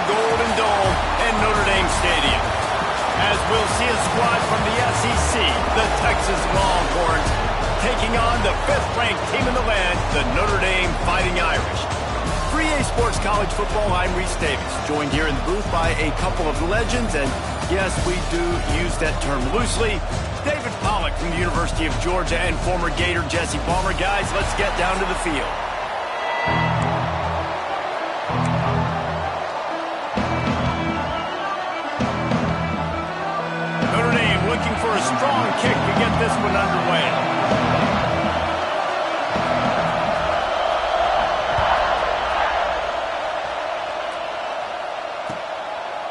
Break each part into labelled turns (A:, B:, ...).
A: Golden Dome and Notre Dame Stadium. As we'll see a squad from the SEC, the Texas Longhorns, taking on the 5th-ranked team in the land, the Notre Dame Fighting Irish. For EA Sports College Football, I'm Reese Davis, joined here in the booth by a couple of legends, and yes, we do use that term loosely. David Pollack from the University of Georgia and former Gator Jesse Palmer. Guys, let's get down to the field. Notre Dame looking for a strong kick to get this one underway.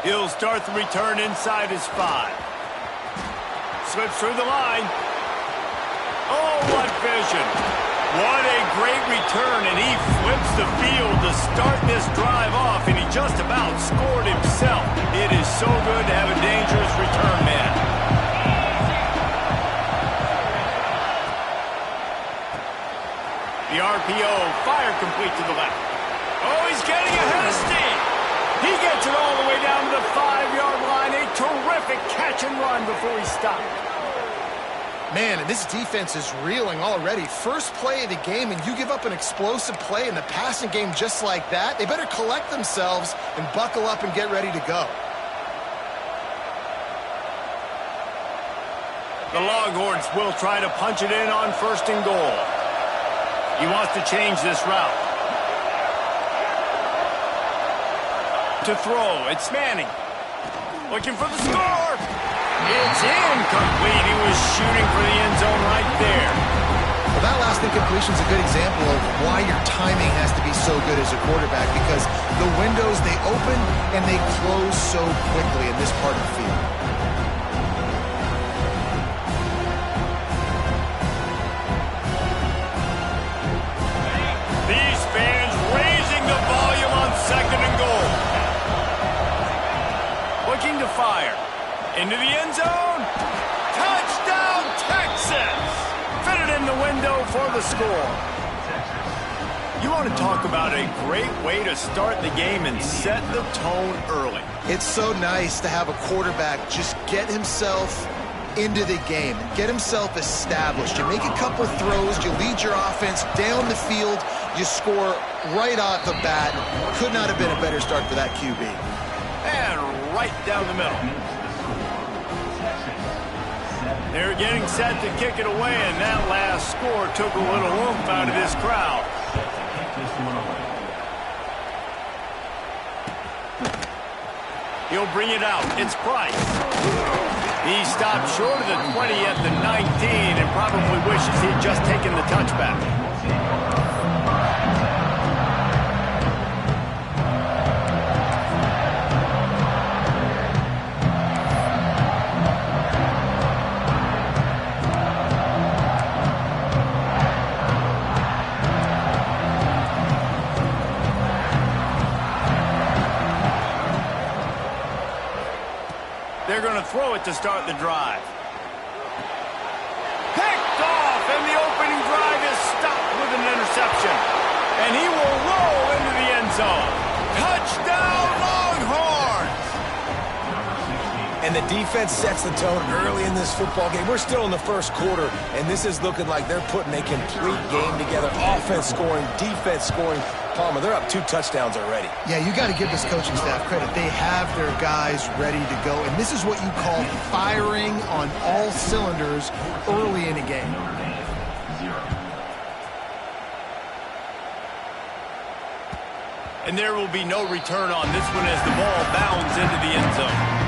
A: He'll start the return inside his 5. Slips through the line. Oh, what vision. What a great return, and he flips the field to start this drive off, and he just about scored himself. It is so good to have a dangerous return man. The RPO, fire complete to the left. Oh, he's getting ahead of steam. He gets it all the way down to the 5-yard line. A terrific catch and run before he stopped.
B: Man, and this defense is reeling already. First play of the game, and you give up an explosive play in the passing game just like that. They better collect themselves and buckle up and get ready to go.
A: The Longhorns will try to punch it in on 1st and goal. He wants to change this route. To throw, it's Manning. Looking for the score. It's incomplete. He was shooting for the end zone right there.
B: Well, that last incompletion is a good example of why your timing has to be so good as a quarterback, because the windows, they open and they close so quickly in this part of the field.
A: These fans raising the volume on 2nd and goal. Looking to fire. Into the end zone. Touchdown, Texas! Fitted in the window for the score. You want to talk about a great way to start the game and set the tone early.
B: It's so nice to have a quarterback just get himself into the game, get himself established. You make a couple throws, you lead your offense down the field, you score right off the bat. Could not have been a better start for that QB.
A: And right down the middle. They're getting set to kick it away, and that last score took a little oomph out of this crowd. He'll bring it out. It's Price. He stopped short of the 20 at the 19 and probably wishes he'd just taken the touchback. They're going to throw it to start the drive. Picked off, and the opening drive is stopped with an interception. And he will roll into the end zone. Touchdown, Longhorns!
C: And the defense sets the tone early in this football game. We're still in the 1st quarter, and this is looking like they're putting a complete game together. Offense scoring, defense scoring. Palmer, they're up 2 touchdowns already.
B: Yeah, you got to give this coaching staff credit. They have their guys ready to go, and this is what you call firing on all cylinders early in a game.
A: And there will be no return on this one as the ball bounds into the end zone.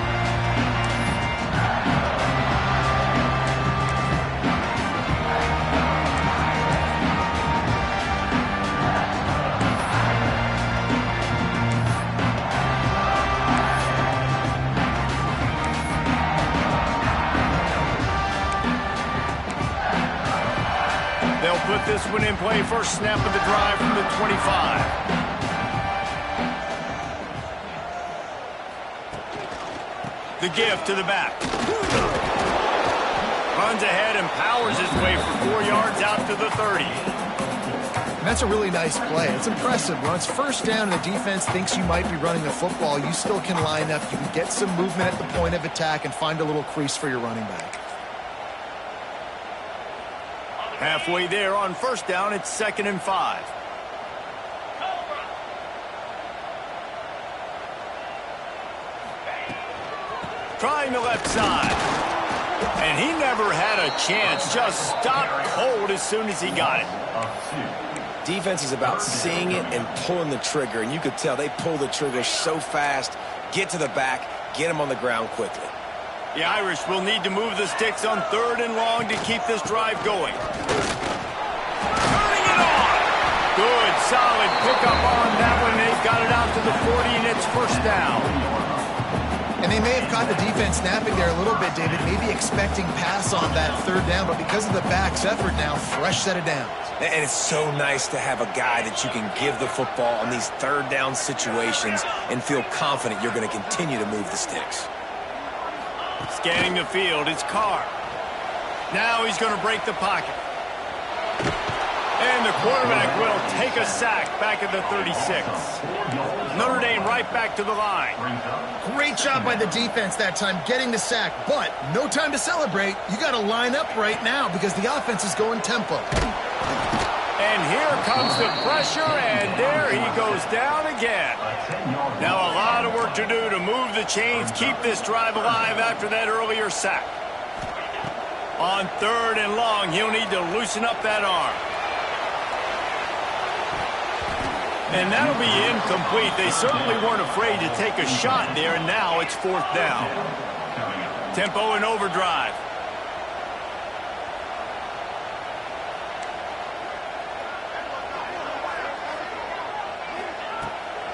A: They'll put this one in play. First snap of the drive from the 25. The give to the back. Runs ahead and powers his way for 4 yards out to the 30.
B: That's a really nice play. It's impressive. When it's first down and the defense thinks you might be running the football, you still can line up. You can get some movement at the point of attack and find a little crease for your running back.
A: Halfway there on first down, it's 2nd and 5. Trying the left side. And he never had a chance. Just stopped cold as soon as he got it.
C: Defense is about seeing it and pulling the trigger, and you could tell they pull the trigger so fast, get to the back, get him on the ground quickly.
A: The Irish will need to move the sticks on 3rd and long to keep this drive going. Turning it on! Good, solid pickup on that one. They've got it out to the 40, and it's first down.
B: And they may have caught the defense napping there a little bit, David, maybe expecting pass on that 3rd down, but because of the back's effort now, fresh set of downs.
C: And it's so nice to have a guy that you can give the football on these 3rd down situations and feel confident you're going to continue to move the sticks.
A: Scanning the field, it's Carr. Now he's going to break the pocket. And the quarterback will take a sack back at the 36. Notre Dame right back to the line.
B: Great job by the defense that time getting the sack, but no time to celebrate. You got to line up right now because the offense is going tempo.
A: And here comes the pressure, and there he goes down again. Now a lot of work to do to move the chains, keep this drive alive after that earlier sack. On 3rd and long, he'll need to loosen up that arm. And that'll be incomplete. They certainly weren't afraid to take a shot there, and now it's 4th down. Tempo and overdrive.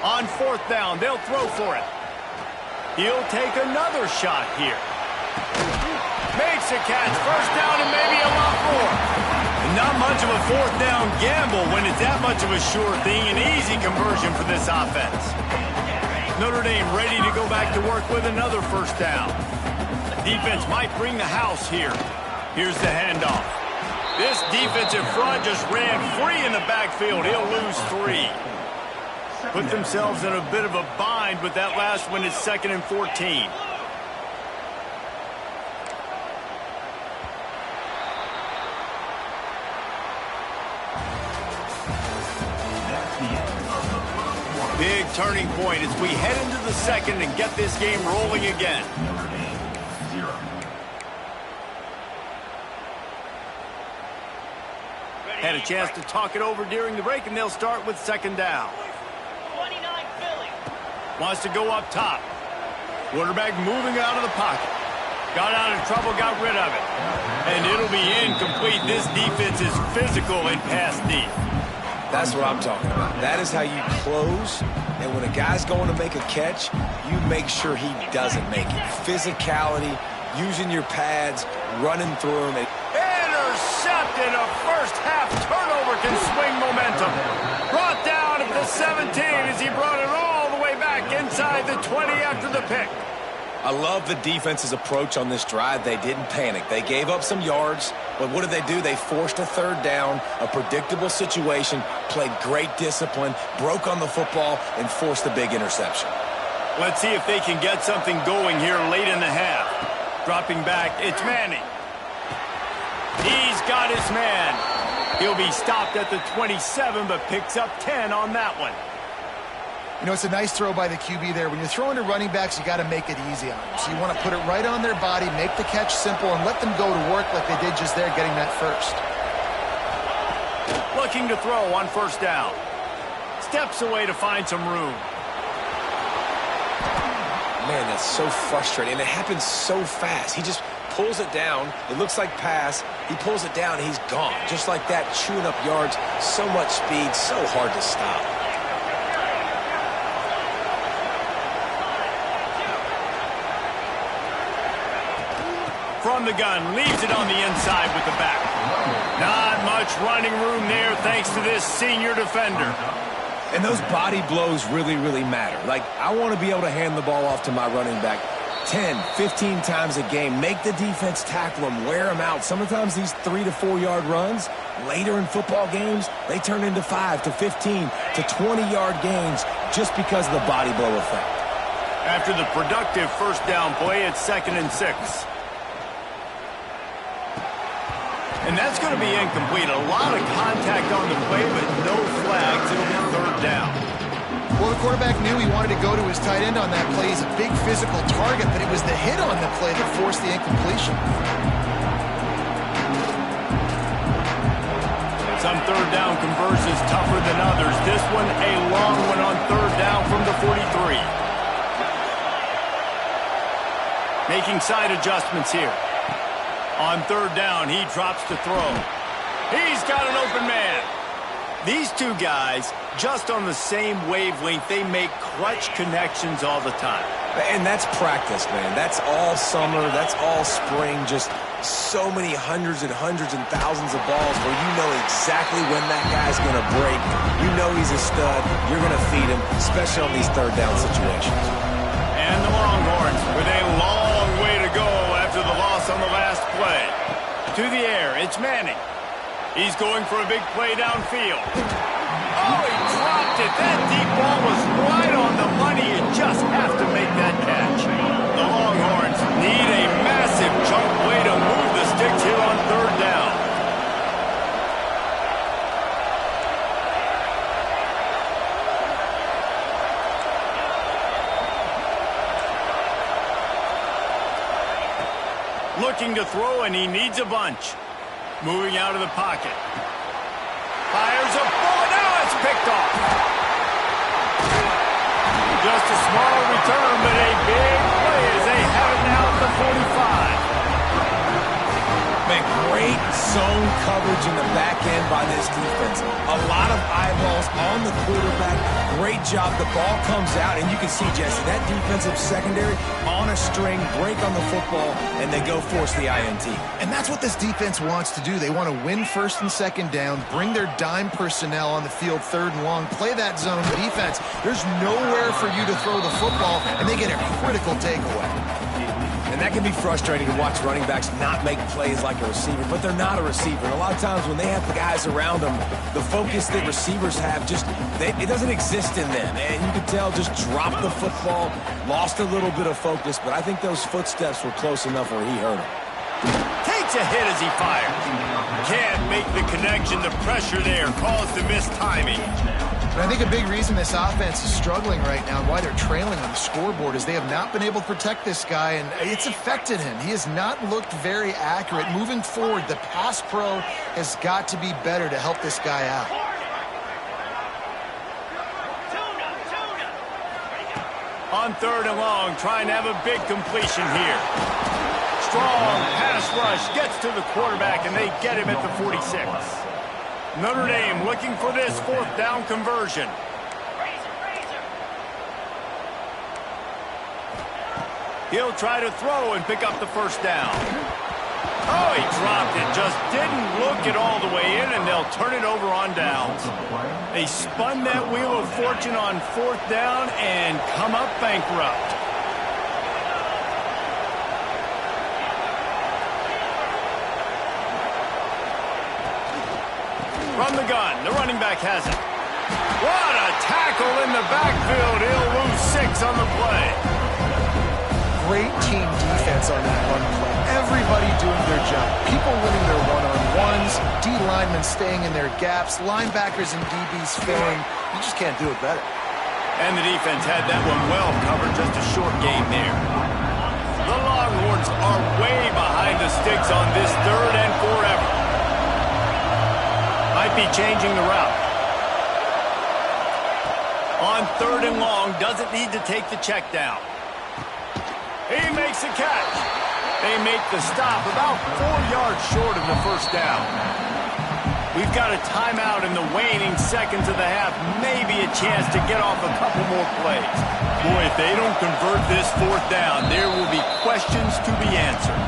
A: On 4th down, they'll throw for it. He'll take another shot here. Makes a catch. First down and maybe a lot more. Not much of a 4th down gamble when it's that much of a sure thing. An easy conversion for this offense. Notre Dame ready to go back to work with another first down. Defense might bring the house here. Here's the handoff. This defensive front just ran free in the backfield. He'll lose 3. Put themselves in a bit of a bind with that last one. It's 2nd and 14. Big turning point as we head into the 2nd and get this game rolling again. Had a chance to talk it over during the break, and they'll start with 2nd down. Wants to go up top. Quarterback moving out of the pocket. Got out of trouble, got rid of it. And it'll be incomplete. This defense is physical and pass deep.
C: That's what I'm talking about. That is how you close. And when a guy's going to make a catch, you make sure he doesn't make it. Physicality, using your pads, running through them.
A: Intercepted. A first-half turnover can swing momentum. Brought down at the 17 as he brought it all the way back inside the 20 after the pick.
C: I love the defense's approach on this drive. They didn't panic. They gave up some yards, but what did they do? They forced a 3rd down, a predictable situation, played great discipline, broke on the football, and forced the big interception.
A: Let's see if they can get something going here late in the half. Dropping back, it's Manning. He's got his man. He'll be stopped at the 27, but picks up 10 on that one.
B: You know, it's a nice throw by the QB there. When you're throwing to running backs, you got to make it easy on them. So you want to put it right on their body, make the catch simple, and let them go to work like they did just there, getting that first.
A: Looking to throw on first down. Steps away to find some room.
C: Man, that's so frustrating. And it happens so fast. He just pulls it down. It looks like pass. He pulls it down, and he's gone. Just like that, chewing up yards. So much speed, so hard to stop.
A: From the gun, leaves it on the inside with the back. Not much running room there thanks to this senior defender.
C: And those body blows really, really matter. Like, I want to be able to hand the ball off to my running back. 10, 15 times a game. Make the defense tackle them, wear them out. Sometimes these 3 to 4 yard runs, later in football games, they turn into 5 to 15 to 20-yard gains just because of the body blow effect.
A: After the productive first down play, it's 2nd and 6. And that's going to be incomplete. A lot of contact on the play, but no flags. It'll be 3rd down.
B: Well, the quarterback knew he wanted to go to his tight end on that play. He's a big physical target, but it was the hit on the play that forced the incompletion.
A: Some 3rd down conversions tougher than others. This one, a long one on 3rd down from the 43. Making side adjustments here. On 3rd down, he drops to throw. He's got an open man. These two guys, just on the same wavelength, they make clutch connections all the time.
C: And that's practice, man. That's all summer. That's all spring. Just so many hundreds and thousands of balls where you know exactly when that guy's going to break. You know he's a stud. You're going to feed him, especially on these 3rd down situations.
A: And the Longhorns with a long way to go after the loss on the last play. To the air, it's Manning. He's going for a big play downfield. Oh, he dropped it. That deep ball was right on the money. You just have to make that catch. The Longhorns need a massive chunk play to move the sticks here on 3rd down. Looking to throw, and he needs a bunch. Moving out of the pocket. Fires a bullet. Now it's picked off. Just a small return, but a big play as they have it now at the 45.
C: Man, great zone coverage in the back end by this defense. A lot of eyeballs on the quarterback. Great job. The ball comes out, and you can see, Jesse, that defensive secondary on a string, break on the football, and they go force the INT.
B: And that's what this defense wants to do. They want to win 1st and 2nd down, bring their dime personnel on the field 3rd and long, play that zone defense. There's nowhere for you to throw the football, and they get a critical takeaway.
C: And that can be frustrating to watch running backs not make plays like a receiver, but they're not a receiver. And a lot of times when they have the guys around them, the focus that receivers have it doesn't exist in them. And you can tell just dropped the football, lost a little bit of focus, but I think those footsteps were close enough where he hurt him.
A: Takes a hit as he fires. Can't make the connection. The pressure there caused the missed timing.
B: And I think a big reason this offense is struggling right now and why they're trailing on the scoreboard is they have not been able to protect this guy, and it's affected him. He has not looked very accurate. Moving forward, the pass pro has got to be better to help this guy out.
A: On 3rd and long, trying to have a big completion here. Strong pass rush gets to the quarterback, and they get him at the 46. Notre Dame looking for this 4th down conversion. He'll try to throw and pick up the 1st down. Oh, he dropped it. Just didn't look it all the way in, and they'll turn it over on downs. They spun that wheel of fortune on 4th down and come up bankrupt. From the gun, the running back has it. What a tackle in the backfield. He'll lose 6 on the play.
B: Great team defense on that run play. Everybody doing their job. People winning their one-on-ones, D linemen staying in their gaps, linebackers and DBs filling. You just can't do it better.
A: And the defense had that one well covered. Just a short game there. The Longhorns are way behind the sticks on this 3rd and forever. Might be changing the route. On 3rd and long, doesn't need to take the check down. He makes the catch. They make the stop about 4 yards short of the 1st down. We've got a timeout in the waning seconds of the half. Maybe a chance to get off a couple more plays. Boy, if they don't convert this 4th down, there will be questions to be answered.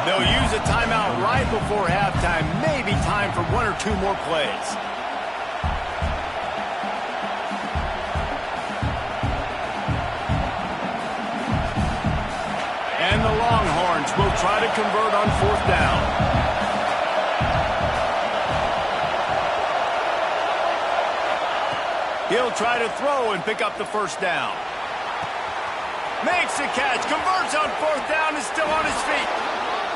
A: They'll use a timeout right before halftime. Maybe time for 1 or 2 more plays. And the Longhorns will try to convert on 4th down. He'll try to throw and pick up the 1st down. Makes the catch, converts on 4th down, is still on his feet.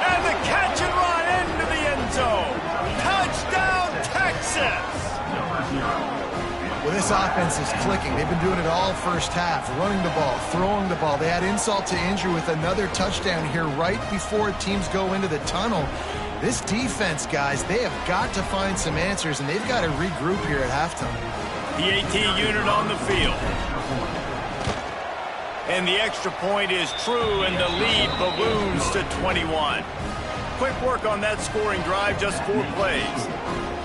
A: And the catch and run into the end zone. Touchdown, Texas!
B: Well, this offense is clicking. They've been doing it all first half, running the ball, throwing the ball. They had insult to injury with another touchdown here right before teams go into the tunnel. This defense, guys, they have got to find some answers, and they've got to regroup here at halftime.
A: The AT unit on the field. And the extra point is true, and the lead balloons to 21. Quick work on that scoring drive, just 4 plays.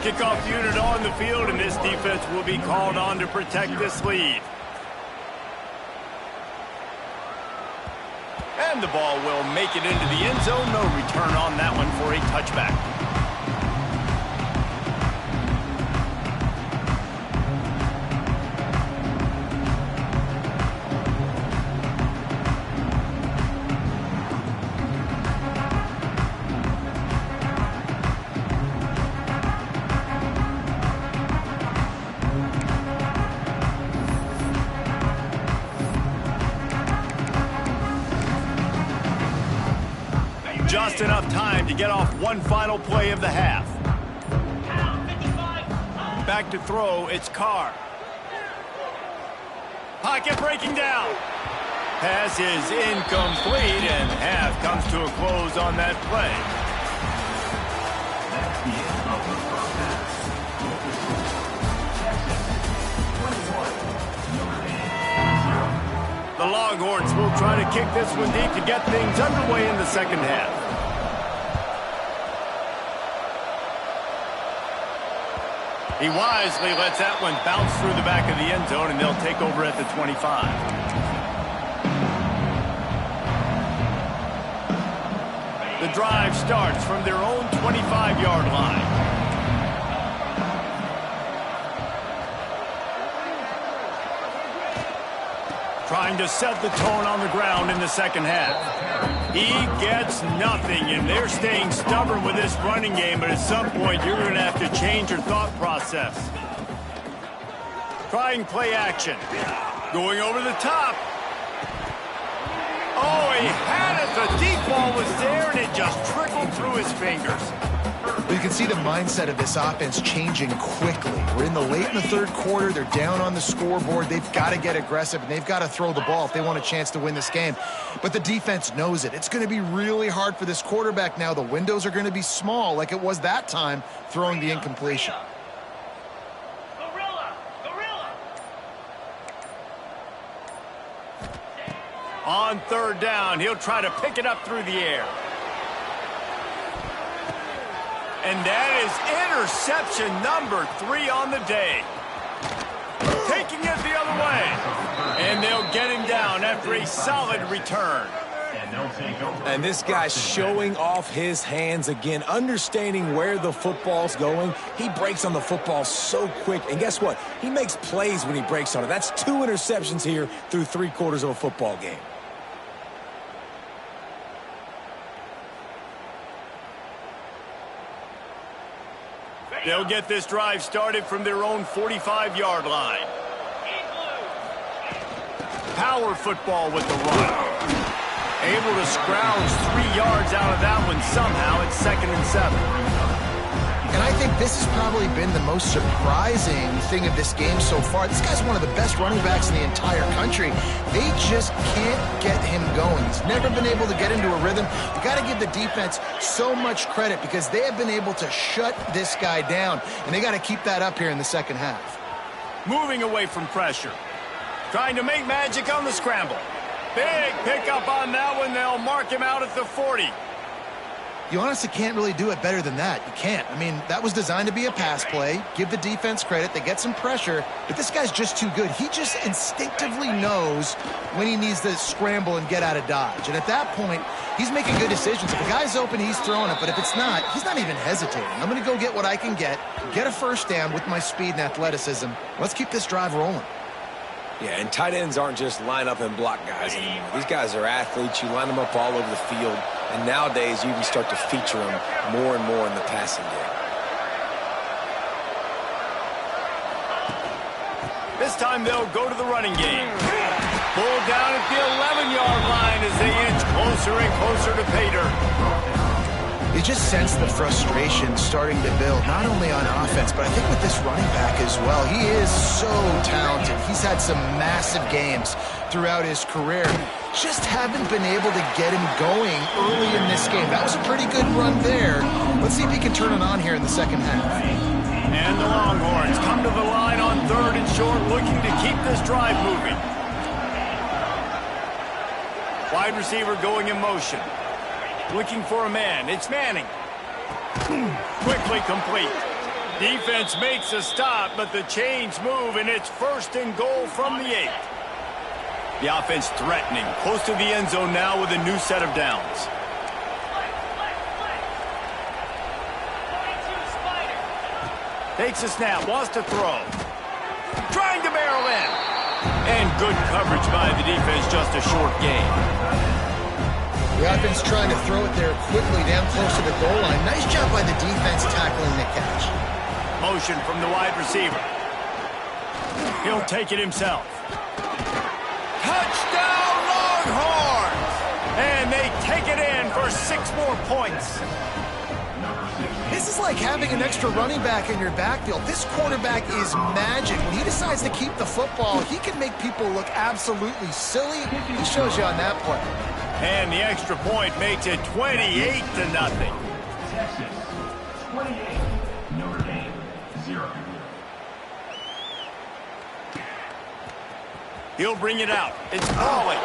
A: Kickoff unit on the field, and this defense will be called on to protect this lead. And the ball will make it into the end zone. No return on that one for a touchback. Just enough time to get off one final play of the half. Back to throw, it's Carr. Pocket breaking down. Pass is incomplete, and half comes to a close on that play. The Longhorns will try to kick this one deep to get things underway in the second half. He wisely lets that one bounce through the back of the end zone, and they'll take over at the 25. The drive starts from their own 25-yard line. Trying to set the tone on the ground in the second half. He gets nothing, and they're staying stubborn with this running game, but at some point you're going to have to change your thought process. Trying play action. Going over the top. Oh, he had it. The deep ball was there, and it just trickled through his fingers.
B: You can see the mindset of this offense changing quickly. We're in the late in the third quarter. They're down on the scoreboard. They've got to get aggressive, and they've got to throw the ball if they want a chance to win this game. But the defense knows it. It's going to be really hard for this quarterback now. The windows are going to be small like it was that time throwing the incompletion.
A: On 3rd down, he'll try to pick it up through the air. And that is interception number 3 on the day. Taking it the other way. And they'll get him down after a solid return.
C: And this guy's showing off his hands again, understanding where the football's going. He breaks on the football so quick. And guess what? He makes plays when he breaks on it. That's 2 interceptions here through 3 quarters of a football game.
A: They'll get this drive started from their own 45-yard line. Power football with the run. Able to scrounge 3 yards out of that one somehow. It's 2nd and 7.
B: And I think this has probably been the most surprising thing of this game so far. This guy's one of the best running backs in the entire country. They just can't get him going. He's never been able to get into a rhythm. You got to give the defense so much credit because they have been able to shut this guy down, and they got to keep that up here in the second half.
A: Moving away from pressure. Trying to make magic on the scramble. Big pickup on that one. They'll mark him out at the 40.
B: You honestly can't really do it better than that. You can't. I mean, that was designed to be a pass play. Give the defense credit. They get some pressure, but this guy's just too good. He just instinctively knows when he needs to scramble and get out of dodge. And at that point, he's making good decisions. If the guy's open, he's throwing it. But if it's not, he's not even hesitating. I'm going to go get what I can get a 1st down with my speed and athleticism. Let's keep this drive rolling.
C: Yeah, and tight ends aren't just line up and block guys anymore. These guys are athletes. You line them up all over the field, and nowadays you even start to feature them more and more in the passing game.
A: This time they'll go to the running game. Pulled down at the 11-yard line as they inch closer and closer to pay dirt.
B: You just sense the frustration starting to build, not only on offense, but I think with this running back as well. He is so talented. He's had some massive games throughout his career. Just haven't been able to get him going early in this game. That was a pretty good run there. Let's see if he can turn it on here in the second half.
A: And the Longhorns come to the line on 3rd and short, looking to keep this drive moving. Wide receiver going in motion. Looking for a man. It's Manning. Quickly complete. Defense makes a stop, but the chains move, and it's 1st and goal from the 8. The offense threatening. Close to the end zone now with a new set of downs. Takes a snap. Wants to throw. Trying to barrel in. And good coverage by the defense. Just a short gain.
B: The offense trying to throw it there quickly down close to the goal line. Nice job by the defense tackling the catch.
A: Motion from the wide receiver. He'll take it himself. Touchdown Longhorns! And they take it in for 6 more points.
B: This is like having an extra running back in your backfield. This quarterback is magic. When he decides to keep the football, he can make people look absolutely silly. He shows you on that play.
A: And the extra point makes it 28-0.
D: Texas, 28, Notre Dame, 0.
A: He'll bring it out. It's Pauly.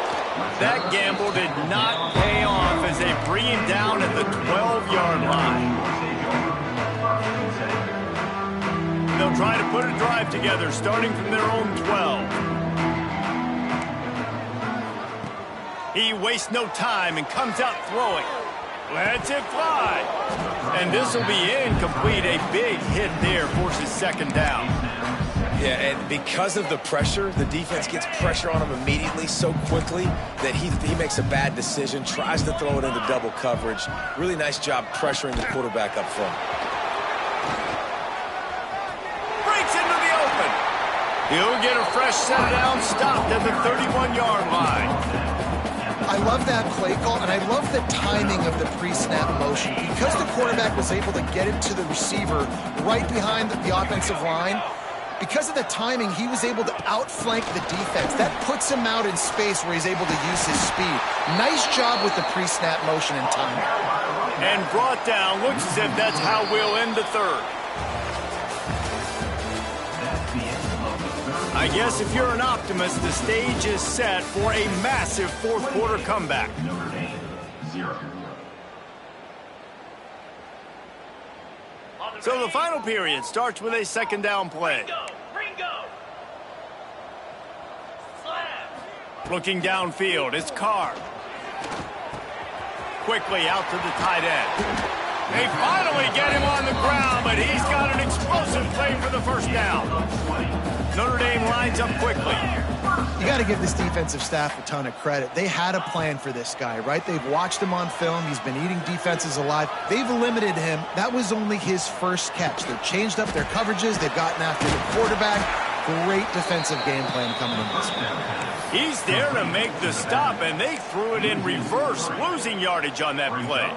A: That gamble did not pay off as they bring him down at the 12-yard line. They'll try to put a drive together, starting from their own 12. He wastes no time and comes out throwing. Lets it fly. And this will be incomplete. A big hit there forces 2nd down.
C: Yeah, and because of the pressure, the defense gets pressure on him immediately so quickly that he makes a bad decision, tries to throw it into double coverage. Really nice job pressuring the quarterback up front.
A: Breaks into the open. He'll get a fresh set down, stopped at the 31-yard line.
B: I love that play call, and I love the timing of the pre-snap motion. Because the quarterback was able to get it to the receiver right behind the offensive line, because of the timing, he was able to outflank the defense. That puts him out in space where he's able to use his speed. Nice job with the pre-snap motion and timing.
A: And brought down. Looks as if that's how we'll end the 3rd. I guess if you're an optimist, the stage is set for a massive 4th quarter comeback.
D: Notre Dame, 0.
A: So the final period starts with a 2nd down play. Looking downfield, it's Carr. Quickly out to the tight end. They finally get him on the ground, but he's got an explosive play for the 1st down. Notre Dame lines up quickly.
B: You got to give this defensive staff a ton of credit. They had a plan for this guy, right? They've watched him on film. He's been eating defenses alive. They've limited him. That was only his first catch. They've changed up their coverages. They've gotten after the quarterback. Great defensive game plan coming in this one.
A: He's there to make the stop, and they threw it in reverse, losing yardage on that play.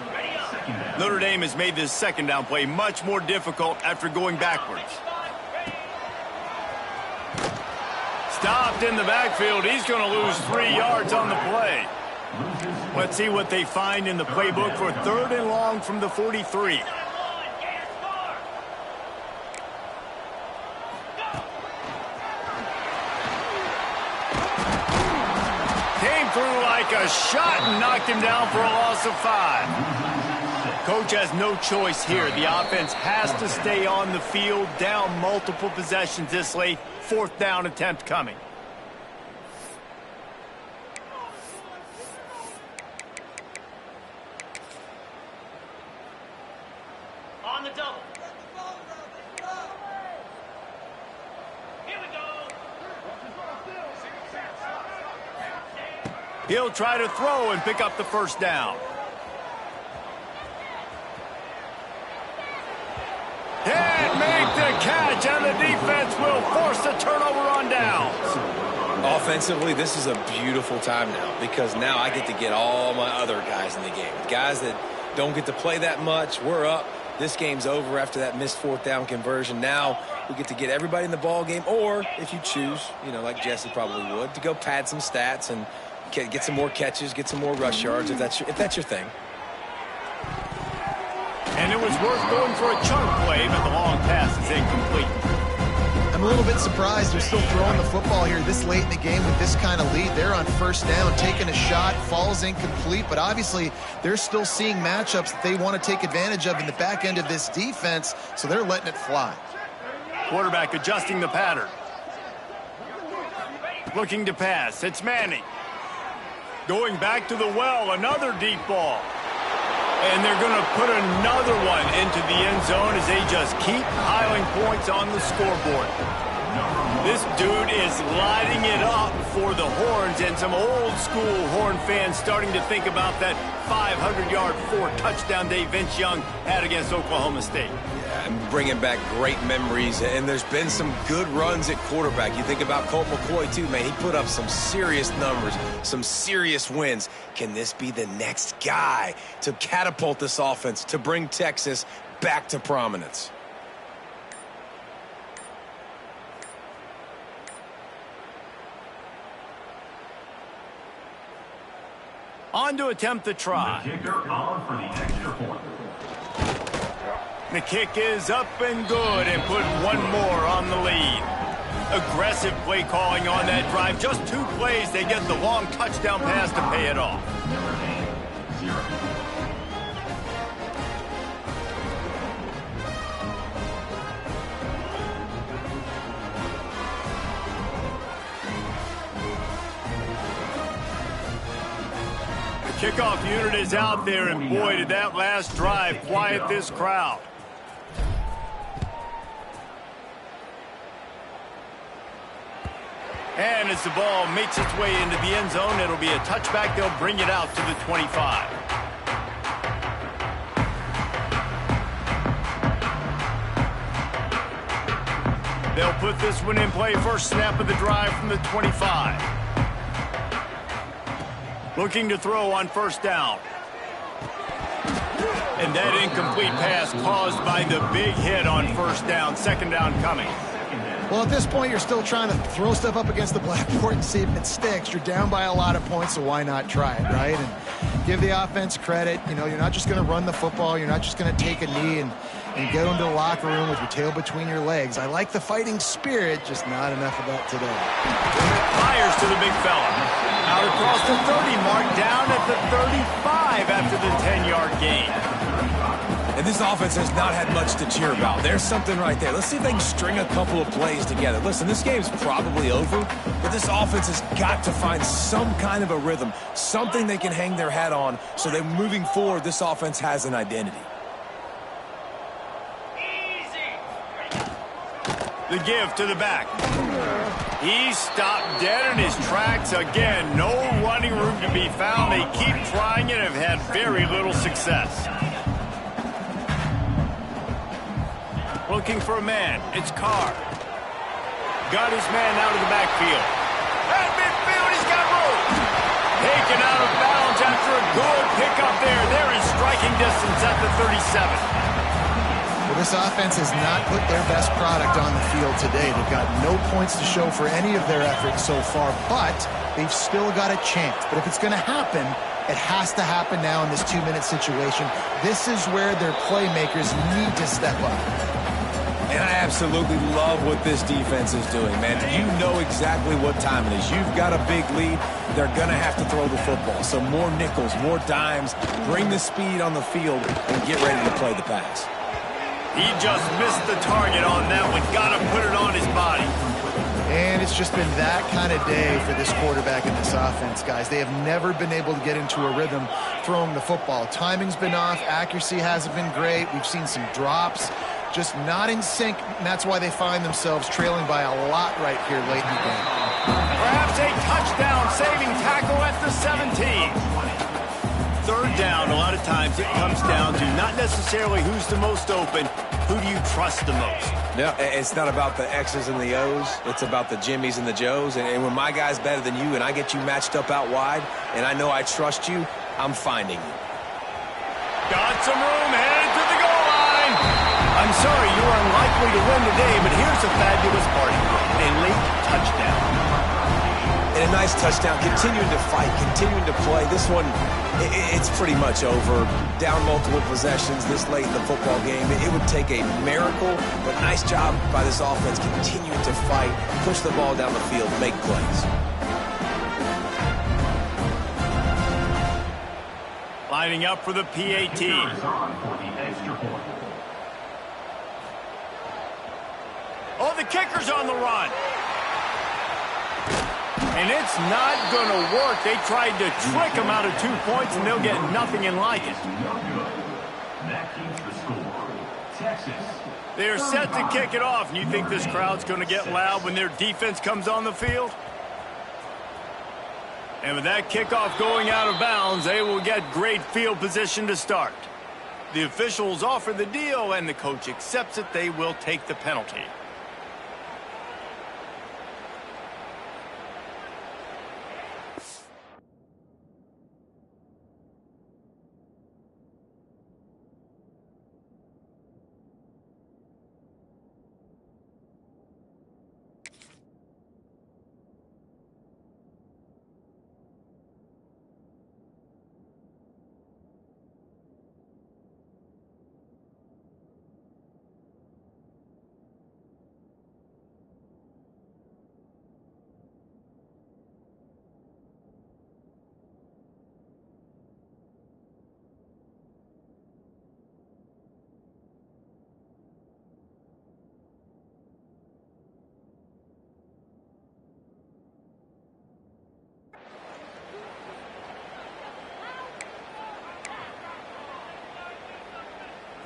A: Notre Dame has made this 2nd down play much more difficult after going backwards. Stopped in the backfield. He's going to lose 3 yards on the play. Let's see what they find in the playbook for 3rd and long from the 43. Came through like a shot and knocked him down for a loss of 5. Coach has no choice here. The offense has to stay on the field, down multiple possessions this late. 4th down attempt coming.
E: On the double. Here we go.
A: He'll try to throw and pick up the first down. And make the catch, and the defense will force the turnover on downs.
C: Offensively, this is a beautiful time now because now I get to get all my other guys in the game. Guys that don't get to play that much, we're up. This game's over after that missed fourth down conversion. Now we get to get everybody in the ball game, or if you choose, like Jesse probably would, to go pad some stats and get some more catches, get some more rush yards if that's your thing.
A: And it was worth going for a chunk play, but the long pass is incomplete.
B: I'm a little bit surprised they're still throwing the football here this late in the game with this kind of lead. They're on first down, taking a shot, falls incomplete, but obviously they're still seeing matchups that they want to take advantage of in the back end of this defense, so they're letting it fly.
A: Quarterback adjusting the pattern. Looking to pass. It's Manning. Going back to the well, another deep ball. And they're going to put another one into the end zone as they just keep piling points on the scoreboard. This dude is lighting it up for the Horns, and some old-school Horn fans starting to think about that 500-yard, 4-touchdown day Vince Young had against Oklahoma State.
C: I'm bringing back great memories, and there's been some good runs at quarterback. You think about Colt McCoy, too, man. He put up some serious numbers, some serious wins. Can this be the next guy to catapult this offense, to bring Texas back to prominence?
A: On to attempt the try.
D: The kicker on for the extra point.
A: The kick is up and good, and put one more on the lead. Aggressive play calling on that drive. Just 2 plays, they get the long touchdown pass to pay it off.
D: Notre Dame, 0.
A: The kickoff unit is out there, and boy, did that last drive quiet this crowd. And as the ball makes its way into the end zone, it'll be a touchback. They'll bring it out to the 25. They'll put this one in play. First snap of the drive from the 25. Looking to throw on first down. And that incomplete pass caused by the big hit on first down. Second down coming.
B: Well, at this point, you're still trying to throw stuff up against the blackboard and see if it sticks. You're down by a lot of points, so why not try it, right? And give the offense credit. You're not just going to run the football. You're not just going to take a knee and go into the locker room with your tail between your legs. I like the fighting spirit, just not enough of that today.
A: Fires to the big fella. Out across the 30 mark, down at the 35 after the 10-yard gain.
C: And this offense has not had much to cheer about. There's something right there. Let's see if they can string a couple of plays together. Listen, this game's probably over, but this offense has got to find some kind of a rhythm, something they can hang their hat on so that moving forward, this offense has an identity.
A: The give to the back. He's stopped dead in his tracks again. No running room to be found. They keep trying it and have had very little success. Looking for a man. It's Carr. Got his man out of the backfield. At midfield, he's got room. Taken out of bounds after a good pickup there. They're in striking distance at the 37.
B: Well, this offense has not put their best product on the field today. They've got no points to show for any of their efforts so far, but they've still got a chance. But if it's going to happen, it has to happen now in this 2-minute situation. This is where their playmakers need to step up.
C: And I absolutely love what this defense is doing, man. You know exactly what time it is. You've got a big lead. They're going to have to throw the football. So more nickels, more dimes, bring the speed on the field, and get ready to play the pass.
A: He just missed the target on that one. Got to put it on his body.
B: And it's just been that kind of day for this quarterback and this offense, guys. They have never been able to get into a rhythm throwing the football. Timing's been off. Accuracy hasn't been great. We've seen some drops. just not in sync, and that's why they find themselves trailing by a lot right here late in the game.
A: Perhaps a touchdown-saving tackle at the 17. Third down, a lot of times it comes down to not necessarily who's the most open, who do you trust the most?
C: No, it's not about the X's and the O's. It's about the Jimmys and the Joes. And when my guy's better than you and I get you matched up out wide and I know I trust you, I'm finding you.
A: Got some room, headed to the goal line. I'm sorry, you're unlikely to win today, but here's a fabulous party. A late touchdown.
C: And a nice touchdown, continuing to fight, continuing to play. This one, it's pretty much over. Down multiple possessions this late in the football game. It would take a miracle, but nice job by this offense continuing to fight, push the ball down the field, make plays.
A: Lining up for the PAT. Oh, the kicker's on the run. And it's not going to work. They tried to trick him out of 2 points, and they'll get nothing in like it.
D: That keeps the score. Texas.
A: They're set to kick it off, and you think this crowd's going to get loud when their defense comes on the field? And with that kickoff going out of bounds, they will get great field position to start. The officials offer the deal, and the coach accepts it. They will take the penalty.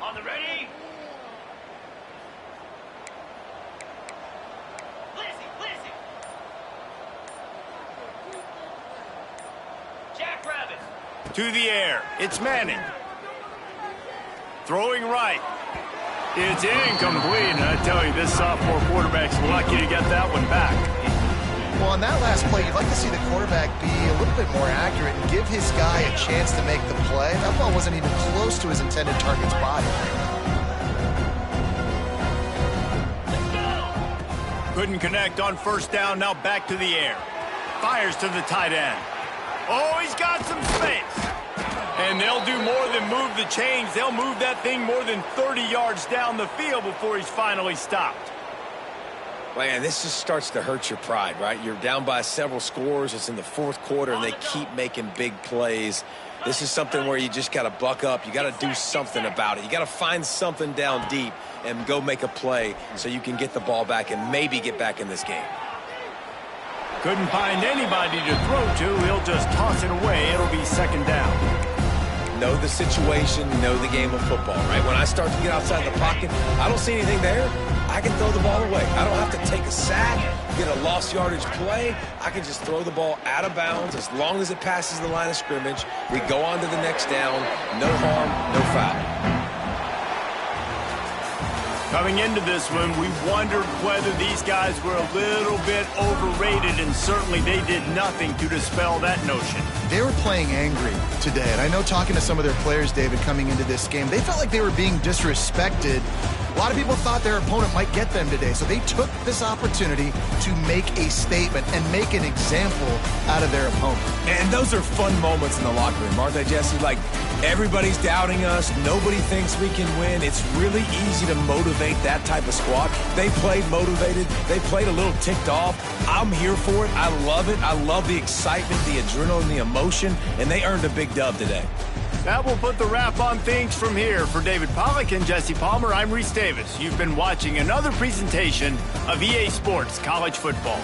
E: On the ready. Lizzie. Jackrabbit.
A: To the air. It's Manning. Throwing right. It's incomplete. And I tell you, this sophomore quarterback's lucky to get that one back.
B: Well, on that last play, you'd like to see the quarterback be a little bit more accurate and give his guy a chance to make the play. That ball wasn't even close to his intended target's body.
A: Couldn't connect on first down. Now back to the air. Fires to the tight end. Oh, he's got some space. And they'll do more than move the chains. They'll move that thing more than 30 yards down the field before he's finally stopped.
C: Man, this just starts to hurt your pride, right? You're down by several scores. It's in the fourth quarter, and they keep making big plays. This is something where you just got to buck up. You got to do something about it. You got to find something down deep and go make a play so you can get the ball back and maybe get back in this game.
A: Couldn't find anybody to throw to. He'll just toss it away. It'll be second down.
C: Know the situation, know the game of football, right? When I start to get outside the pocket, I don't see anything there. I can throw the ball away. I don't have to take a sack, get a lost yardage play. I can just throw the ball out of bounds as long as it passes the line of scrimmage. We go on to the next down. No harm, no foul.
A: Coming into this one, we wondered whether these guys were a little bit overrated, and certainly they did nothing to dispel that notion.
B: They were playing angry today, and I know talking to some of their players, David, coming into this game, they felt like they were being disrespected. A lot of people thought their opponent might get them today, so they took this opportunity to make a statement and make an example out of their opponent.
C: And those are fun moments in the locker room, aren't they, Jesse? Like, everybody's doubting us. Nobody thinks we can win. It's really easy to motivate that type of squad. They played motivated. They played a little ticked off. I'm here for it. I love it. I love the excitement, the adrenaline, the emotion, and they earned a big dub today.
A: That will put the wrap on things from here. For David Pollack and Jesse Palmer, I'm Reese Davis. You've been watching another presentation of EA Sports College Football.